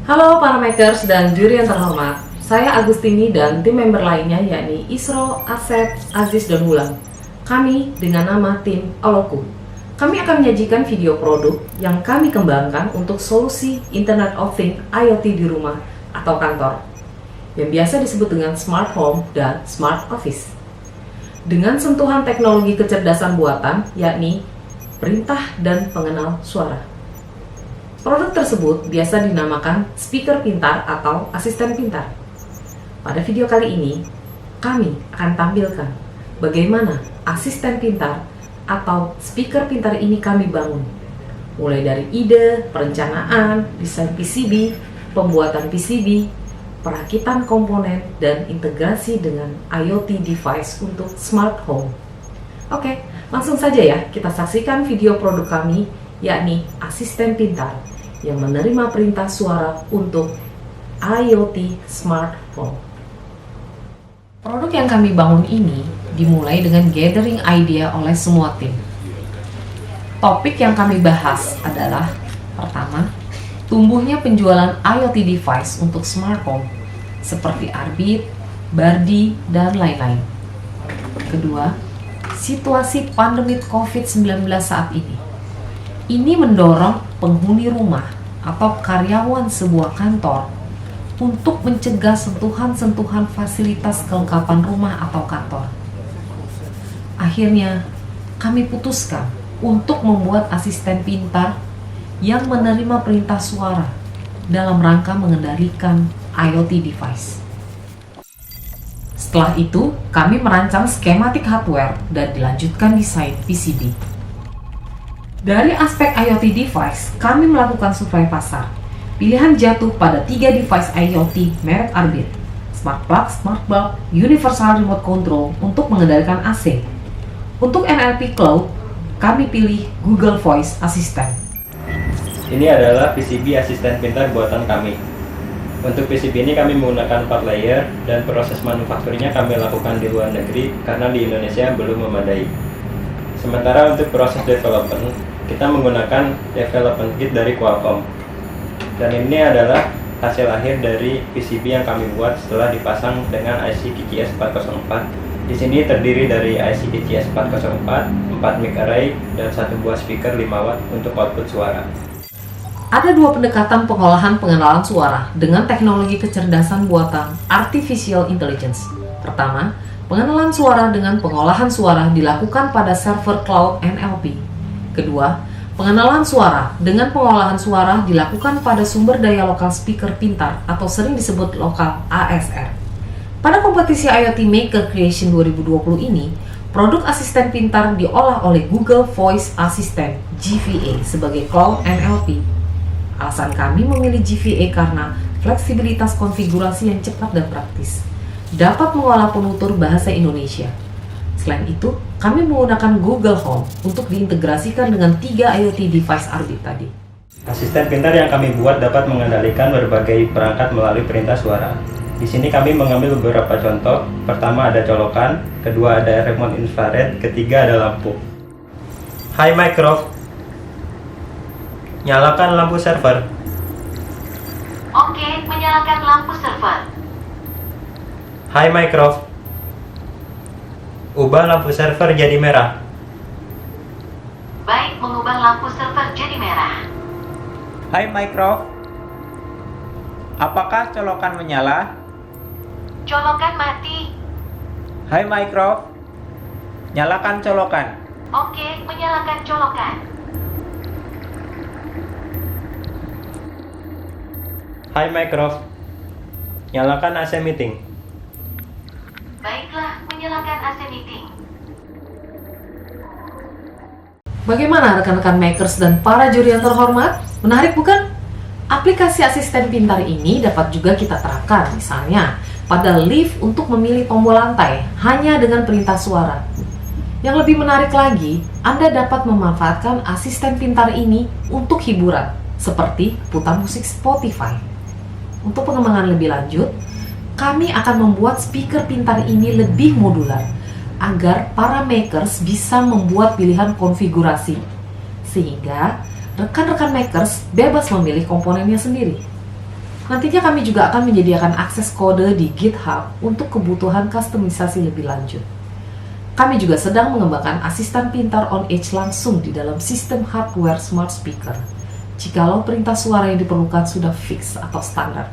Halo para makers dan juri yang terhormat, saya Agustini dan tim member lainnya yakni Isro, Asep, Aziz, dan Wulan. Kami dengan nama tim Oloku. Kami akan menyajikan video produk yang kami kembangkan untuk solusi Internet of Things IoT di rumah atau kantor, yang biasa disebut dengan Smart Home dan Smart Office. Dengan sentuhan teknologi kecerdasan buatan, yakni perintah dan pengenal suara. Produk tersebut biasa dinamakan speaker pintar atau asisten pintar. Pada video kali ini, kami akan tampilkan bagaimana asisten pintar atau speaker pintar ini kami bangun. Mulai dari ide, perencanaan, desain PCB, pembuatan PCB, perakitan komponen, dan integrasi dengan IoT device untuk smart home. Oke, langsung saja ya kita saksikan video produk kami, yakni asisten pintar yang menerima perintah suara untuk IoT Smart Home. Produk yang kami bangun ini dimulai dengan gathering idea oleh semua tim. Topik yang kami bahas adalah pertama, tumbuhnya penjualan IoT device untuk smart home seperti Arbit, Bardi, dan lain-lain. Kedua, situasi pandemi COVID-19 saat ini. Ini mendorong penghuni rumah atau karyawan sebuah kantor untuk mencegah sentuhan-sentuhan fasilitas kelengkapan rumah atau kantor. Akhirnya, kami putuskan untuk membuat asisten pintar yang menerima perintah suara dalam rangka mengendalikan IoT device. Setelah itu, kami merancang skematik hardware dan dilanjutkan desain PCB. Dari aspek IoT device, kami melakukan survei pasar. Pilihan jatuh pada 3 device IoT merek Arbit, Smart Plug, Smart Bulb, Universal Remote Control untuk mengendalikan AC. Untuk NLP Cloud, kami pilih Google Voice Assistant. Ini adalah PCB asisten pintar buatan kami. Untuk PCB ini kami menggunakan 4 layer dan proses manufakturnya kami lakukan di luar negeri karena di Indonesia belum memadai. Sementara untuk proses development, kita menggunakan development kit dari Qualcomm. Dan ini adalah hasil akhir dari PCB yang kami buat setelah dipasang dengan IC QCS 404. Di sini terdiri dari IC QCS 404, 4 mic array, dan 1 buah speaker 5 watt untuk output suara. Ada 2 pendekatan pengolahan pengenalan suara dengan teknologi kecerdasan buatan Artificial Intelligence. Pertama, pengenalan suara dengan pengolahan suara dilakukan pada server cloud NLP. Kedua, pengenalan suara dengan pengolahan suara dilakukan pada sumber daya lokal speaker pintar atau sering disebut lokal ASR. Pada kompetisi IoT Maker Creation 2020 ini, produk asisten pintar diolah oleh Google Voice Assistant GVA sebagai cloud NLP. Alasan kami memilih GVA karena fleksibilitas konfigurasi yang cepat dan praktis, dapat mengolah penutur bahasa Indonesia. Selain itu, kami menggunakan Google Home untuk diintegrasikan dengan 3 IoT device Arbit tadi. Asisten pintar yang kami buat dapat mengendalikan berbagai perangkat melalui perintah suara. Di sini kami mengambil beberapa contoh. Pertama ada colokan, kedua ada remote infrared, ketiga ada lampu. Hai Mycroft, nyalakan lampu server. Oke, menyalakan lampu server. Hai Mycroft, ubah lampu server jadi merah. Baik, mengubah lampu server jadi merah. Hai Mycroft, apakah colokan menyala? Colokan mati. Hai Mycroft, nyalakan colokan. Oke, menyalakan colokan. Hai Mycroft, nyalakan AC meeting. Baiklah, menyalakan AC meeting. Bagaimana rekan-rekan makers dan para juri yang terhormat? Menarik bukan? Aplikasi asisten pintar ini dapat juga kita terapkan, misalnya pada lift untuk memilih tombol lantai hanya dengan perintah suara. Yang lebih menarik lagi, Anda dapat memanfaatkan asisten pintar ini untuk hiburan, seperti putar musik Spotify. Untuk pengembangan lebih lanjut, kami akan membuat speaker pintar ini lebih modular, agar para makers bisa membuat pilihan konfigurasi, sehingga rekan-rekan makers bebas memilih komponennya sendiri. Nantinya kami juga akan menyediakan akses kode di GitHub untuk kebutuhan kustomisasi lebih lanjut. Kami juga sedang mengembangkan asisten pintar on edge langsung di dalam sistem hardware smart speaker, jikalau perintah suara yang diperlukan sudah fix atau standar.